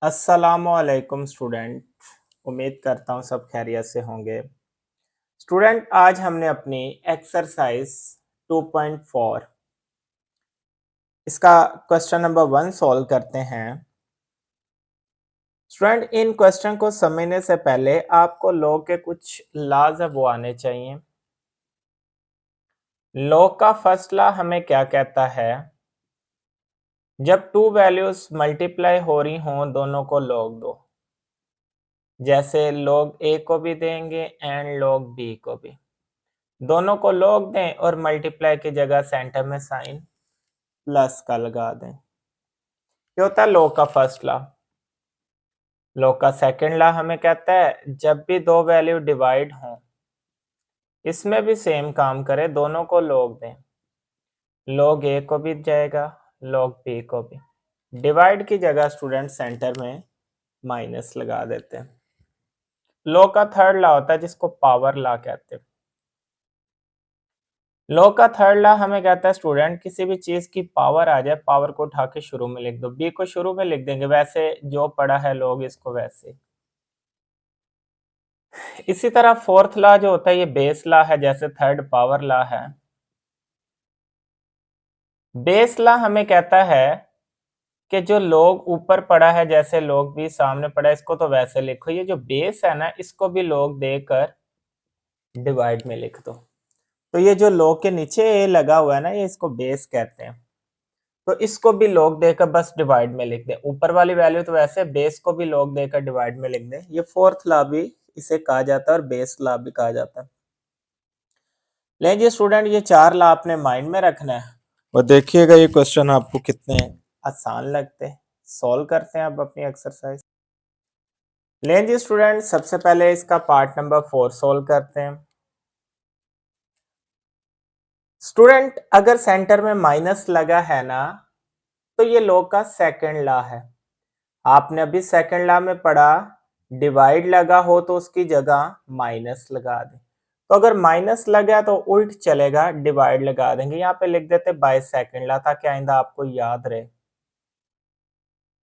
अस्सलामुअलैकुम स्टूडेंट। उम्मीद करता हूँ सब खैरियत से होंगे। स्टूडेंट, आज हमने अपनी एक्सरसाइज 2.4 इसका क्वेश्चन नंबर 1 सॉल्व करते हैं। स्टूडेंट, इन क्वेश्चन को समझने से पहले आपको लॉ के कुछ लॉज है वो आने चाहिए। लॉ का फर्स्ट लॉ हमें क्या कहता है? जब टू वैल्यूज मल्टीप्लाई हो रही हों दोनों को लॉग दो। जैसे log a को भी देंगे एंड log b को भी, दोनों को log दें और मल्टीप्लाई की जगह सेंटर में साइन प्लस का लगा दें। ये होता है लॉ का फर्स्ट लॉ। लॉ का सेकंड लॉ हमें कहता है जब भी दो वैल्यू डिवाइड हों, इसमें भी सेम काम करें, दोनों को log दें। log a को भी जाएगा, log b को भी। डिवाइड की जगह स्टूडेंट सेंटर में माइनस लगा देते हैं। लॉ का थर्ड लॉ होता है जिसको पावर लॉ कहते हैं। लॉ का थर्ड लॉ हमें कहता है स्टूडेंट किसी भी चीज की पावर आ जाए, पावर को उठा के शुरू में लिख दो। बी को शुरू में लिख देंगे, वैसे जो पढ़ा है लोग इसको वैसे। इसी तरह फोर्थ लॉ जो होता है ये बेस लॉ है, जैसे थर्ड पावर लॉ है। बेस लॉ हमें कहता है कि जो लोग ऊपर पड़ा है, जैसे लोग भी सामने पड़ा है, इसको तो वैसे लिखो। ये जो बेस है ना, इसको भी लोग देकर डिवाइड में लिख दो। तो ये जो लोग के नीचे ए लगा हुआ है ना, ये इसको बेस कहते हैं। तो इसको भी log देकर बस डिवाइड में लिख दें। ऊपर वाली वैल्यू तो वैसे, बेस को भी log देकर डिवाइड में लिख दें। ये फोर्थ लॉ भी इसे कहा जाता है और बेस लॉ भी कहा जाता है। लेकिन स्टूडेंट ये चार लॉ आपने माइंड में रखना है और देखिएगा ये क्वेश्चन आपको कितने आसान लगते हैं। सॉल्व करते हैं अब अपनी एक्सरसाइज। लेकिन स्टूडेंट सबसे पहले इसका पार्ट नंबर 4 सॉल्व करते हैं। स्टूडेंट अगर सेंटर में माइनस लगा है ना, तो ये लॉ का सेकंड लॉ है। आपने अभी सेकंड लॉ में पढ़ा, डिवाइड लगा हो तो उसकी जगह माइनस लगा दें। तो अगर माइनस लगा तो उल्ट चलेगा, डिवाइड लगा देंगे। यहाँ पे लिख देते बाय सेकंड लॉ ताकि आइंदा आपको याद रहे।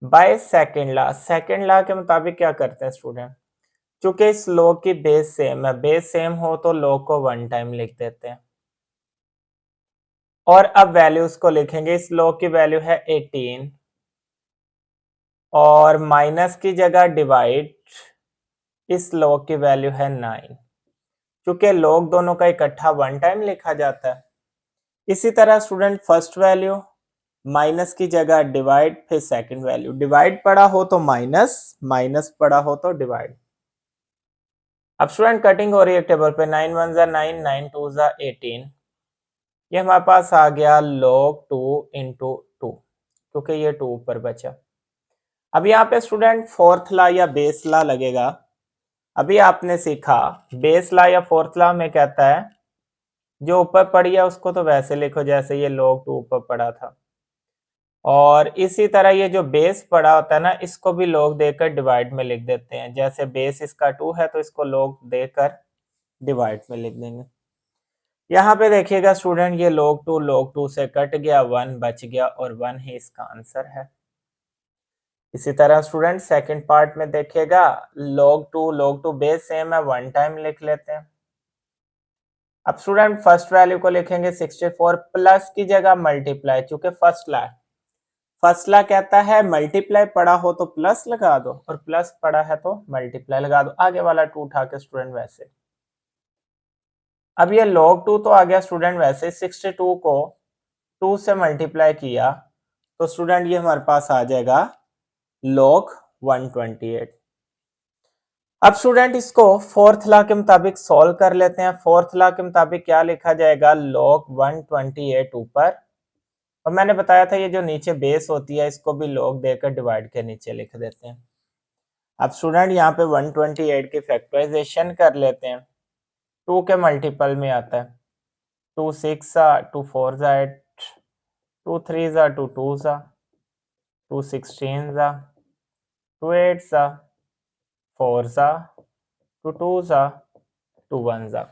By second law, second law के मुताबिक क्या करते हैं स्टूडेंट, चूंकि इस लॉ की बेस सेम है, बेस सेम हो तो लॉ को वन टाइम लिख देते हैं। और अब वैल्यूज को लिखेंगे। इस लॉ की वैल्यू है 18 और माइनस की जगह डिवाइड, इस लॉ की वैल्यू है 9। क्योंकि लॉग दोनों का इकट्ठा वन टाइम लिखा जाता है। इसी तरह स्टूडेंट फर्स्ट वैल्यू माइनस की जगह डिवाइड, फिर सेकंड वैल्यू डिवाइड पड़ा हो तो माइनस, माइनस पड़ा हो तो डिवाइड। अब स्टूडेंट कटिंग हो रही है टेबल पे, 9 1 जा 9, 9 2 जा 18। ये हमारे पास आ गया log 2 इंटू 2, क्योंकि ये 2 ऊपर बचा। अब यहाँ पे स्टूडेंट फोर्थ लॉ या बेस लॉ लगेगा। अभी आपने सीखा बेस लॉ या फोर्थ लॉ में कहता है जो ऊपर पड़ी है उसको तो वैसे लिखो जैसे ये log 2 ऊपर पड़ा था, और इसी तरह ये जो बेस पड़ा होता है ना, इसको भी log देकर डिवाइड में लिख देते हैं। जैसे बेस इसका 2 है तो इसको log देकर डिवाइड में लिख देंगे। यहाँ पे देखिएगा स्टूडेंट ये log 2 से कट गया, 1 बच गया और 1 ही इसका आंसर है। इसी तरह स्टूडेंट सेकंड पार्ट में देखिएगा log 2 बेस सेम है, वन टाइम लिख लेते हैं। अब स्टूडेंट फर्स्ट वैल्यू को लिखेंगे 64, प्लस की जगह मल्टीप्लाई, चूंकि फर्स्ट लॉ है। फर्स्ट लॉ कहता है मल्टीप्लाई पड़ा हो तो प्लस लगा दो और प्लस पड़ा है तो मल्टीप्लाई लगा दो। आगे वाला 2 उठा के स्टूडेंट वैसे। अब ये log 2 तो आ गया स्टूडेंट वैसे, 62 को 2 से मल्टीप्लाई किया तो स्टूडेंट ये हमारे पास आ जाएगा log 128। अब स्टूडेंट इसको फोर्थ लॉ के मुताबिक सॉल्व कर लेते हैं। फोर्थ लॉ के मुताबिक क्या लिखा जाएगा, log 128 ऊपर, और मैंने बताया था ये जो नीचे बेस होती है इसको भी log देकर डिवाइड के नीचे लिख देते हैं। अब स्टूडेंट यहाँ पे 128 की फैक्टराइजेशन कर लेते हैं। 2 के मल्टीपल में आता है, 2 6 2 4 8, 2 3 2 2 2 16 2 8 4 2 2 2 1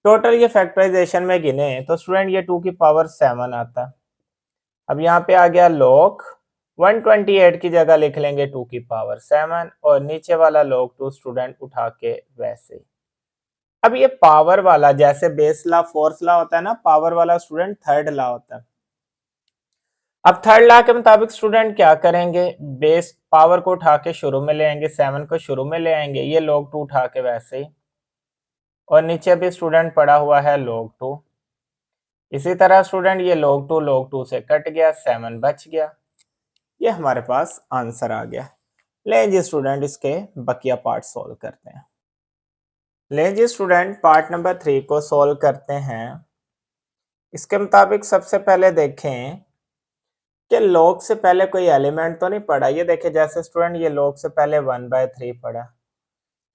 टोटल ये फैक्टराइजेशन में गिने तो स्टूडेंट ये 2 की पावर 7 आता है। अब यहाँ पे आ गया log 128 की जगह लिख लेंगे 2 की पावर 7 और नीचे वाला log 2 स्टूडेंट उठा के वैसे ही। अब ये पावर वाला जैसे बेस लॉ फोर्थ लॉ होता है ना, पावर वाला स्टूडेंट थर्ड लॉ होता है। अब थर्ड लॉ के मुताबिक स्टूडेंट क्या करेंगे, बेस पावर को उठा के शुरू में ले आएंगे, 7 को शुरू में ले आएंगे, ये log 2 उठा के वैसे ही, और नीचे भी स्टूडेंट पड़ा हुआ है log 2। इसी तरह स्टूडेंट ये log 2 से कट गया, 7 बच गया। ये हमारे पास आंसर आ गया। ले जी स्टूडेंट इसके बकिया पार्ट सॉल्व करते हैं। ले जी स्टूडेंट पार्ट नंबर 3 को सॉल्व करते हैं। इसके मुताबिक सबसे पहले देखें कि log से पहले कोई एलिमेंट तो नहीं पड़ा। ये देखें जैसे स्टूडेंट ये log से पहले 1/3 पड़ा,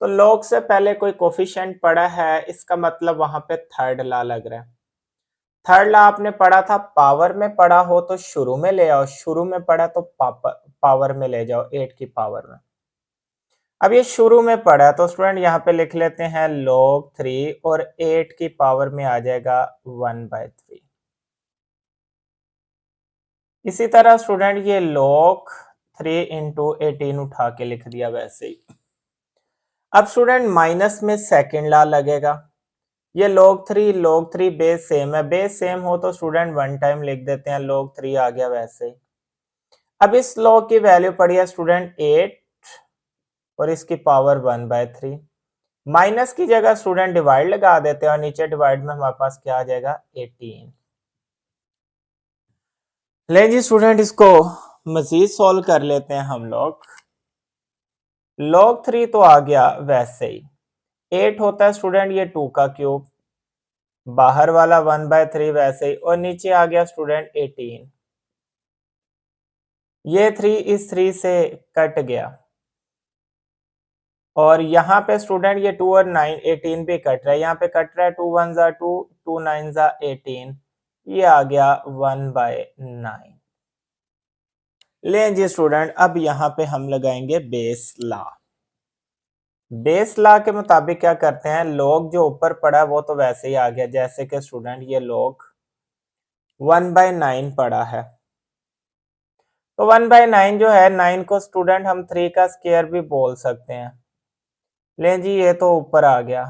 तो log से पहले कोई कोफिशिएंट पड़ा है, इसका मतलब वहां पे थर्ड लॉ लग रहा है। थर्ड लॉ आपने पढ़ा था, पावर में पढ़ा हो तो शुरू में ले आओ, शुरू में पढ़ा तो पावर में ले जाओ, 8 की पावर में। अब ये शुरू में पढ़ा है तो स्टूडेंट यहाँ पे लिख लेते हैं log 3 और 8 की पावर में आ जाएगा 1/3। इसी तरह स्टूडेंट ये log 3 इंटू 18 उठा के लिख दिया वैसे ही। अब स्टूडेंट माइनस में सेकेंड लॉ लगेगा। ये log 3 बेस सेम है, बेस सेम हो तो स्टूडेंट वन टाइम लिख देते हैं, log 3 आ गया वैसे ही। अब इस log की वैल्यू पड़ी है स्टूडेंट 8 और इसकी पावर 1/3। माइनस की जगह स्टूडेंट डिवाइड लगा देते हैं और नीचे डिवाइड में हमारे पास क्या आ जाएगा 18। ले जी स्टूडेंट इसको मजीद सॉल्व कर लेते हैं हम लोग। log 3 तो आ गया वैसे ही, 8 होता है स्टूडेंट ये 2 का क्यूब, बाहर वाला 1/3 वैसे ही, और नीचे आ गया स्टूडेंट 18। ये 3 इस 3 से कट गया और यहाँ पे स्टूडेंट ये 2 और 9 18 भी कट रहा है, यहाँ पे कट रहा है 2 1 जा 2 2 9 जा 18, ये आ गया 1/9। ले जी स्टूडेंट अब यहाँ पे हम लगाएंगे बेस लॉ। बेस लॉ के मुताबिक क्या करते हैं, log जो ऊपर पड़ा है वो तो वैसे ही आ गया, जैसे कि स्टूडेंट ये log 1/9 पड़ा है, तो 1/9 जो है 9 को स्टूडेंट हम 3 का स्क्वायर भी बोल सकते हैं। ले जी ये तो ऊपर आ गया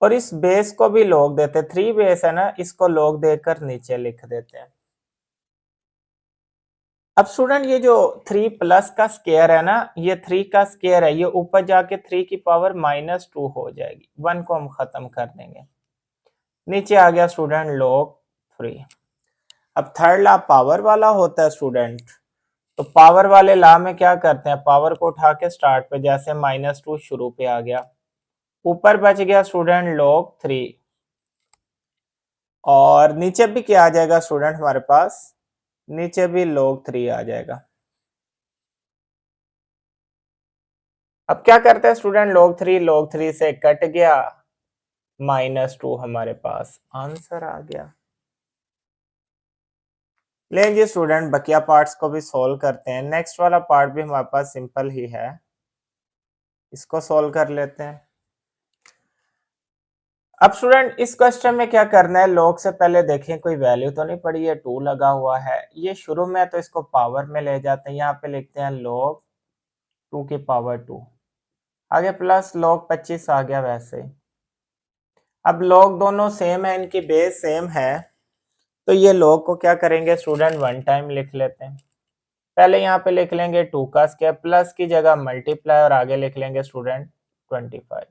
और इस बेस को भी log देते, 3 बेस है ना, इसको log देकर नीचे लिख देते हैं। अब स्टूडेंट ये जो 3 प्लस का स्क्वायर है ना, ये 3 का स्क्वायर है, ये ऊपर जाके 3 की पावर -2 हो जाएगी, 1 को हम खत्म कर देंगे, नीचे आ गया स्टूडेंट log 3। अब थर्ड लॉ पावर वाला होता है स्टूडेंट, तो पावर वाले लॉ में क्या करते हैं, पावर को उठा के स्टार्ट पे जैसे -2 शुरू पे आ गया, ऊपर बच गया स्टूडेंट log 3 और नीचे भी क्या आ जाएगा स्टूडेंट हमारे पास, नीचे भी log 3 आ जाएगा। अब क्या करते हैं स्टूडेंट, log 3 से कट गया, -2 हमारे पास आंसर आ गया। लेंगे स्टूडेंट बकिया पार्ट्स को भी सोल्व करते हैं। नेक्स्ट वाला पार्ट भी हमारे पास सिंपल ही है, इसको सोल्व कर लेते हैं। अब स्टूडेंट इस क्वेश्चन में क्या करना है, log से पहले देखें कोई वैल्यू तो नहीं पड़ी है, 2 लगा हुआ है, ये शुरू में है तो इसको पावर में ले जाते हैं, यहाँ पे लिखते हैं log 2 की पावर 2, आगे प्लस log 25 आ गया वैसे। अब log दोनों सेम है, इनकी बेस सेम है, तो ये log को क्या करेंगे स्टूडेंट वन टाइम लिख लेते हैं। पहले यहाँ पे लिख लेंगे 2 का स्क्वायर, प्लस की जगह मल्टीप्लाई और आगे लिख लेंगे स्टूडेंट 25।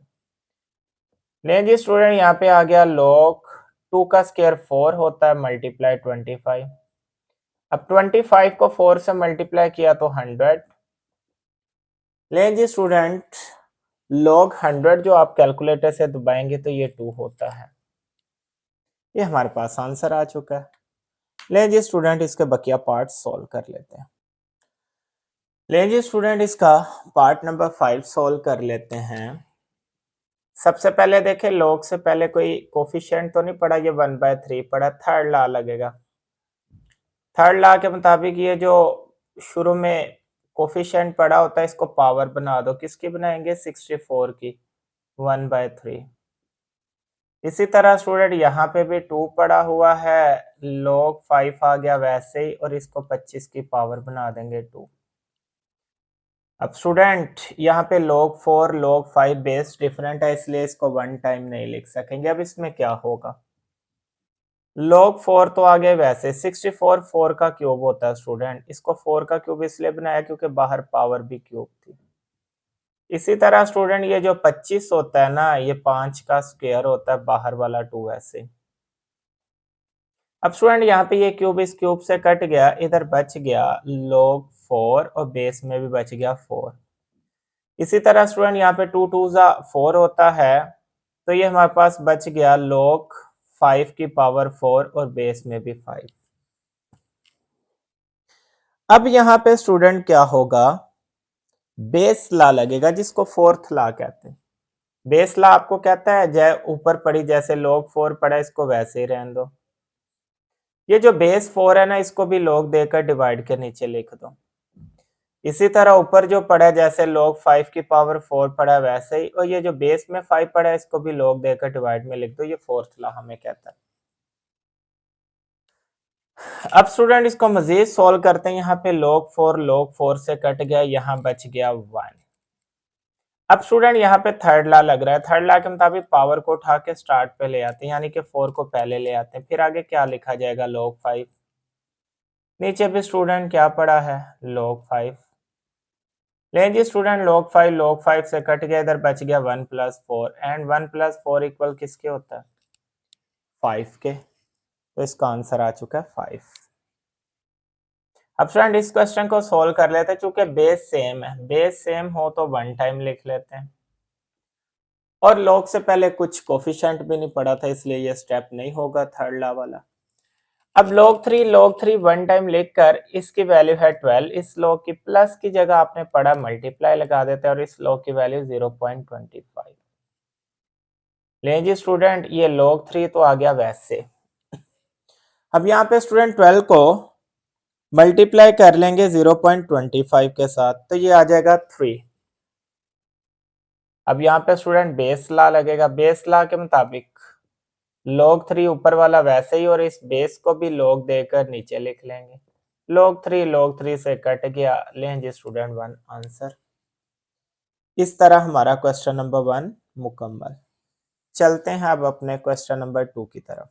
लें जी स्टूडेंट यहाँ पे आ गया log 2 का स्क्वायर 4 होता है मल्टीप्लाई 25। अब 25 को 4 से मल्टीप्लाई किया तो 100। लें जी स्टूडेंट log 100 जो आप कैलकुलेटर से दबाएंगे तो ये 2 होता है। ये हमारे पास आंसर आ चुका है। लें जी स्टूडेंट इसके बकिया पार्ट सॉल्व कर लेते हैं। लें जी स्टूडेंट इसका पार्ट नंबर 5 सॉल्व कर लेते हैं। सबसे पहले देखें log से पहले कोई कोफिशिएंट तो नहीं पड़ा, ये 1/3 पड़ा, थर्ड लॉ लगेगा। थर्ड लॉ के मुताबिक ये जो शुरू में कोफिशिएंट पड़ा होता है इसको पावर बना दो, किसकी बनाएंगे 64 की, 1/3। इसी तरह स्टूडेंट यहाँ पे भी 2 पड़ा हुआ है, log 5 आ गया वैसे ही, और इसको 25 की पावर बना देंगे 2। अब स्टूडेंट यहाँ पे log 4 log 5 बेस डिफरेंट है, इसलिए इसको वन टाइम नहीं लिख सकेंगे। अब इसमें क्या होगा, log 4 तो आगे वैसे 64 4 का क्यूब होता है स्टूडेंट, इसको 4 का क्यूब इसलिए बनाया क्योंकि बाहर पावर भी क्यूब थी। इसी तरह स्टूडेंट ये जो 25 होता है ना, ये 5 का स्क्वायर होता है, बाहर वाला 2 ऐसे। अब स्टूडेंट यहाँ पे ये क्यूब इस क्यूब से कट गया, इधर बच गया log 4 और बेस में भी बच गया 4। इसी तरह स्टूडेंट यहाँ पे 2 2 जा 4 होता है, तो ये हमारे पास बच गया log 5 की पावर 4 और बेस में भी 5। अब यहाँ पे स्टूडेंट क्या होगा, बेस ला लगेगा जिसको फोर्थ ला कहते हैं। बेस ला आपको कहता है जय ऊपर पड़ी जैसे log 4 पड़ा इसको वैसे ही रहने दो। ये जो बेस 4 है ना, इसको भी log देकर डिवाइड के नीचे लिख दो। इसी तरह ऊपर जो पड़ा है जैसे log 5 की पावर 4 पड़ा है वैसे ही, और ये जो बेस में 5 पड़ा है इसको भी log देकर डिवाइड में लिख दो। ये फोर्थ ला हमें कहता है। अब स्टूडेंट इसको मजीद सोल्व करते हैं। यहाँ पे log 4 से कट गया, यहाँ बच गया 1। अब स्टूडेंट यहाँ पे थर्ड ला लग रहा है, थर्ड ला के मुताबिक पावर को उठा के स्टार्ट पे ले आते हैं, यानी कि 4 को पहले ले आते हैं, फिर आगे क्या लिखा जाएगा log 5। नीचे भी स्टूडेंट क्या पड़ा है log 5। लेकिन जी स्टूडेंट log 5 से कट गया, इधर बच गया 1 + 4 एंड 1 + 4 इक्वल किसके होता है 5 के, तो इसका आंसर आ चुका है 5। अब स्टूडेंट इस क्वेश्चन को सोल्व कर लेते हैं। चूंकि बेस सेम है, बेस सेम हो तो वन टाइम लिख लेते हैं, और log से पहले कुछ कोफिशिएंट भी नहीं पड़ा था, इसलिए ये स्टेप नहीं होगा थर्ड ला वाला। अब log 3 वन टाइम लिखकर इसकी वैल्यू है 12, इस log की प्लस की जगह आपने पढ़ा मल्टीप्लाई लगा देते हैं, और इस log की वैल्यू 0.25। लेकिन जी स्टूडेंट ये log 3 तो आ गया वैसे। अब यहाँ पे स्टूडेंट 12 को मल्टीप्लाई कर लेंगे 0.25 के साथ, तो ये आ जाएगा 3। अब यहाँ पे स्टूडेंट बेस ला लगेगा, बेस ला के मुताबिक log 3 ऊपर वाला वैसे ही, और इस बेस को भी log देकर नीचे लिख लेंगे। log 3 से कट गया, लें जी स्टूडेंट 1 आंसर। इस तरह हमारा क्वेश्चन नंबर 1 मुकम्मल। चलते हैं अब अपने क्वेश्चन नंबर 2 की तरफ।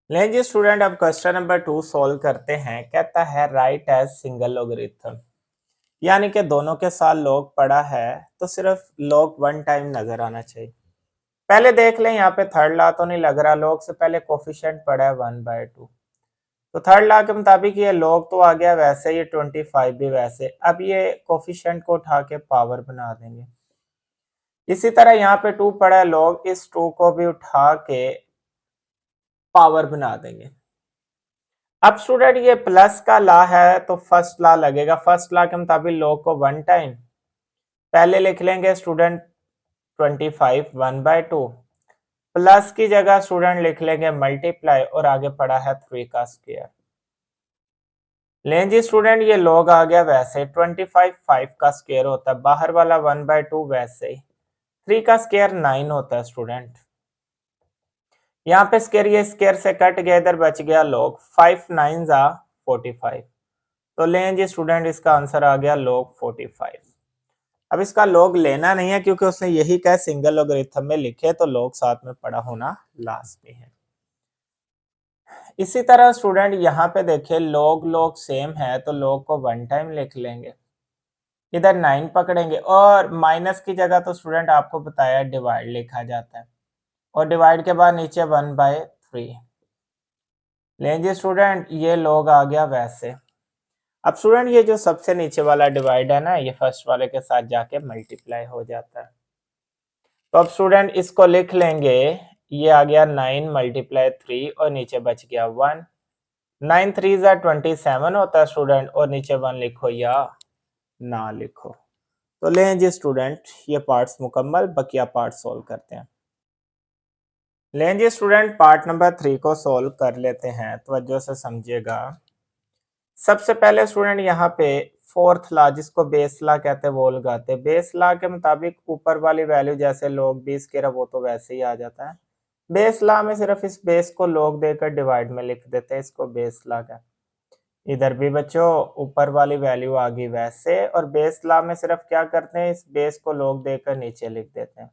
लें जी स्टूडेंट अब क्वेश्चन नंबर 2 सॉल्व करते हैं। कहता है राइट एज सिंगल लॉगरिथम, यानी कि दोनों के साथ log पड़ा है तो सिर्फ log वन टाइम नजर आना चाहिए। पहले देख लें, यहाँ पे थर्ड ला तो नहीं लग रहा, log से पहले कोफिशिएंट पड़ा है 1/2, तो थर्ड ला के मुताबिक ये log तो आ गया वैसे, ये 25 भी वैसे। अब ये कोफिशिएंट को उठा के पावर बना देंगे। इसी तरह यहाँ पे 2 पड़ा है, log इस 2 को भी उठा के पावर बना देंगे। अब स्टूडेंट ये प्लस का ला है तो फर्स्ट ला लगेगा, फर्स्ट ला के मुताबिक log को वन टाइम पहले लिख लेंगे स्टूडेंट 25 1/2, प्लस की जगह स्टूडेंट लिख लेंगे मल्टीप्लाई, और आगे पड़ा है 3 का स्क्वायर। लें जी स्टूडेंट ये log आ गया वैसे, 25 5 का स्क्वायर होता है, बाहर वाला 1/2 वैसे ही, 3 का स्क्वायर 9 होता है स्टूडेंट। यहाँ पे स्क्वायर ये स्क्वायर से कट गया, इधर बच गया log 5 9 जा 45, तो लें जी स्टूडेंट इसका आंसर आ गया log 45। अब इसका log लेना नहीं है क्योंकि उसने यही कहा सिंगल लॉगरिथम में लिखे, तो log साथ में पड़ा होना लाजमी है। इसी तरह स्टूडेंट यहाँ पे देखिए log सेम है, तो log को वन टाइम लिख लेंगे, इधर 9 पकड़ेंगे, और माइनस की जगह तो स्टूडेंट आपको बताया डिवाइड लिखा जाता है, और डिवाइड के बाद नीचे 1/3। लेंगे स्टूडेंट ये log आ गया वैसे। अब स्टूडेंट ये जो सबसे नीचे वाला डिवाइड है ना, ये फर्स्ट वाले के साथ जाके मल्टीप्लाई हो जाता है, तो अब स्टूडेंट इसको लिख लेंगे, ये आ गया 9 × 3 और नीचे बच गया 1। 9 3 जा 27 होता है स्टूडेंट, और नीचे 1 लिखो या ना लिखो। तो लें जी स्टूडेंट ये पार्ट्स मुकम्मल, बकिया पार्ट सोल्व करते हैं। लें जी स्टूडेंट पार्ट नंबर 3 को सोल्व कर लेते हैं, तवज्जो से समझिएगा। सबसे पहले स्टूडेंट यहाँ पे फोर्थ ला जिसको बेस ला कहते हैं वो लगाते हैं। बेस ला के मुताबिक ऊपर वाली वैल्यू जैसे log 20 के वो तो वैसे ही आ जाता है, बेस ला में सिर्फ इस बेस को log देकर डिवाइड में लिख देते हैं, इसको बेस ला का। इधर भी बच्चों ऊपर वाली वैल्यू आ गई वैसे, और बेस ला में सिर्फ क्या करते हैं, इस बेस को log देकर नीचे लिख देते हैं।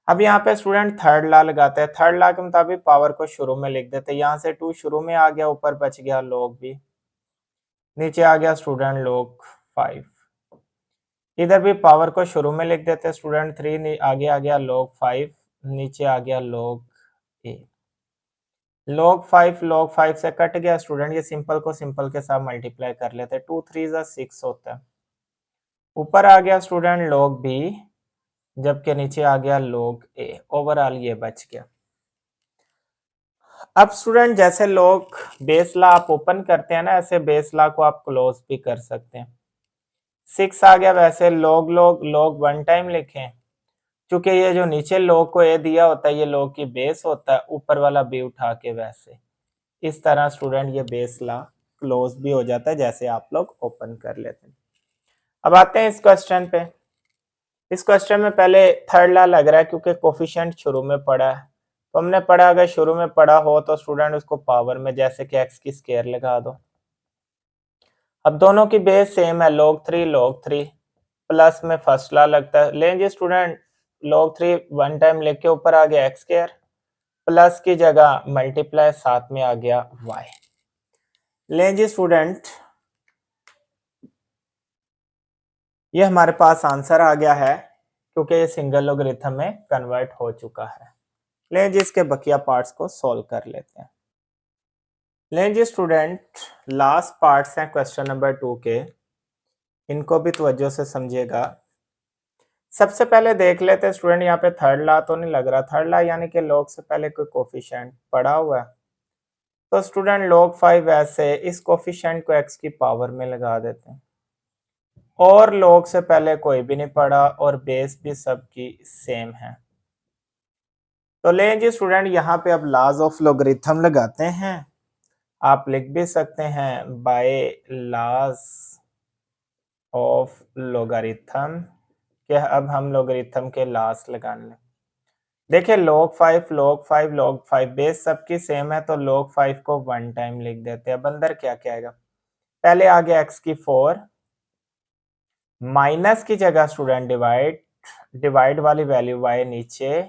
अब यहाँ पे स्टूडेंट थर्ड ला लगाते हैं। थर्ड ला के मुताबिक पावर को शुरू में लिख देते हैं। यहाँ से 2 शुरू में आ गया, ऊपर बच गया log भी, नीचे आ गया स्टूडेंट log 5। इधर भी पावर को शुरू में लिख देते हैं स्टूडेंट 3, आगे आ गया log 5, नीचे आ गया log a। log 5 से कट गया स्टूडेंट, ये सिंपल को सिंपल के साथ मल्टीप्लाई कर लेते हैं, 2 3 6 होता है। ऊपर आ गया स्टूडेंट log b, जबकि नीचे आ गया log a। ओवरऑल ये बच गया। अब स्टूडेंट जैसे log बेस ला आप ओपन करते हैं ना, ऐसे बेस ला को आप क्लोज भी कर सकते हैं। 6 आ गया, वैसे log 1 टाइम लिखें, क्योंकि ये जो नीचे log को a दिया होता है ये log की बेस होता है, ऊपर वाला b उठा के वैसे इस तरह स्टूडेंट ये बेस ला क्लोज भी हो जाता है, जैसे आप लोग ओपन कर लेते हैं। अब आते हैं इस क्वेश्चन पे। इस क्वेश्चन में पहले थर्ड ला लग रहा है क्योंकि कोफिशिएंट शुरू में पड़ा है, तो हमने पढ़ा अगर शुरू में पड़ा हो तो स्टूडेंट उसको पावर में, जैसे कि x की स्क्वायर लगा दो। अब दोनों की बेस सेम है, log 3 प्लस में फर्स्ट ला लगता है। लें जी स्टूडेंट log 3 1 टाइम लेके ऊपर आ गया x स्क्वायर, प्लस की जगह मल्टीप्लाई साथ में आ गया y। लें जी स्टूडेंट ये हमारे पास आंसर आ गया है, क्योंकि ये सिंगल लॉगरिथम में कन्वर्ट हो चुका है। लें जी इसके बकिया पार्ट्स को सॉल्व कर लेते हैं। लें जी स्टूडेंट लास्ट पार्ट्स हैं क्वेश्चन नंबर 2 के, इनको भी तवज्जो से समझिएगा। सबसे पहले देख लेते हैं स्टूडेंट, यहाँ पे थर्ड ला तो नहीं लग रहा, थर्ड ला यानी कि log से पहले कोई कोफिशिएंट पड़ा हुआ है, तो स्टूडेंट log 5 ऐसे इस कोफिशिएंट को x की पावर में लगा देते हैं, और log से पहले कोई भी नहीं पड़ा और बेस भी सबकी सेम है। तो लें जी स्टूडेंट यहाँ पे अब लॉज ऑफ लॉगरिथम लगाते हैं। आप लिख भी सकते हैं बाय लॉज ऑफ लॉगरिथम, कि अब हम लॉगरिथम के लॉज लगाने। देखिए log 5 बेस सबकी सेम है, तो log 5 को 1 टाइम लिख देते हैं। अब अंदर क्या क्या आएगा, पहले आ गया x की 4, माइनस की जगह स्टूडेंट डिवाइड वाली वैल्यू y नीचे,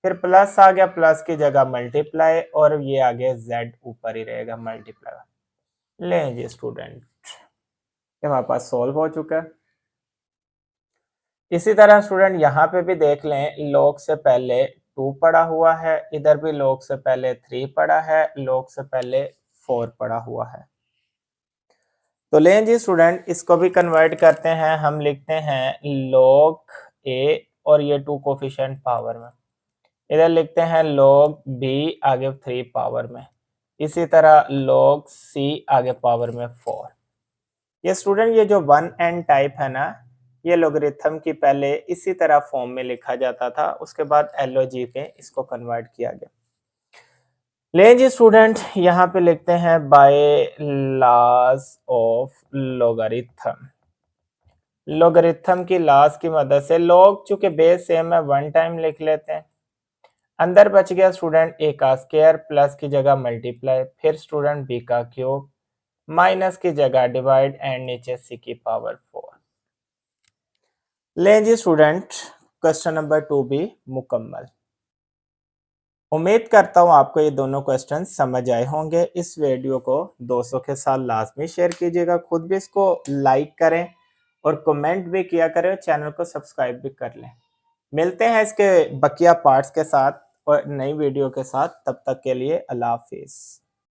फिर प्लस आ गया, प्लस की जगह मल्टीप्लाई, और ये आ गया z ऊपर ही रहेगा मल्टीप्लाई। लें जी स्टूडेंट ये हमारे पास सॉल्व हो चुका है। इसी तरह स्टूडेंट यहाँ पे भी देख लें, log से पहले 2 पड़ा हुआ है, इधर भी log से पहले 3 पड़ा है, log से पहले 4 पड़ा हुआ है। तो लें जी स्टूडेंट इसको भी कन्वर्ट करते हैं, हम लिखते हैं log a और ये 2 कोफिशिएंट पावर में, इधर लिखते हैं log b आगे 3 पावर में, इसी तरह log c आगे पावर में 4। ये स्टूडेंट ये जो 1n टाइप है ना, ये लॉगरिथम की पहले इसी तरह फॉर्म में लिखा जाता था, उसके बाद LOG पे इसको कन्वर्ट किया गया। लें जी स्टूडेंट यहाँ पे लिखते हैं by laws of logarithm. Logarithm की लॉज की मदद से log चूंकि बेस सेम है 1 टाइम लिख लेते हैं। अंदर बच गया स्टूडेंट a का स्क्वायर, प्लस की जगह मल्टीप्लाई, फिर स्टूडेंट b का क्यूब, माइनस की जगह डिवाइड, एंड नीचे c की पावर 4। लें जी स्टूडेंट क्वेश्चन नंबर 2 भी मुकम्मल। उम्मीद करता हूँ आपको ये दोनों क्वेश्चन समझ आए होंगे। इस वीडियो को दोस्तों के साथ लाजमी शेयर कीजिएगा, खुद भी इसको लाइक करें और कमेंट भी किया करें, और चैनल को सब्सक्राइब भी कर लें। मिलते हैं इसके बकिया पार्ट्स के साथ और नई वीडियो के साथ, तब तक के लिए अल्लाह हाफिज़।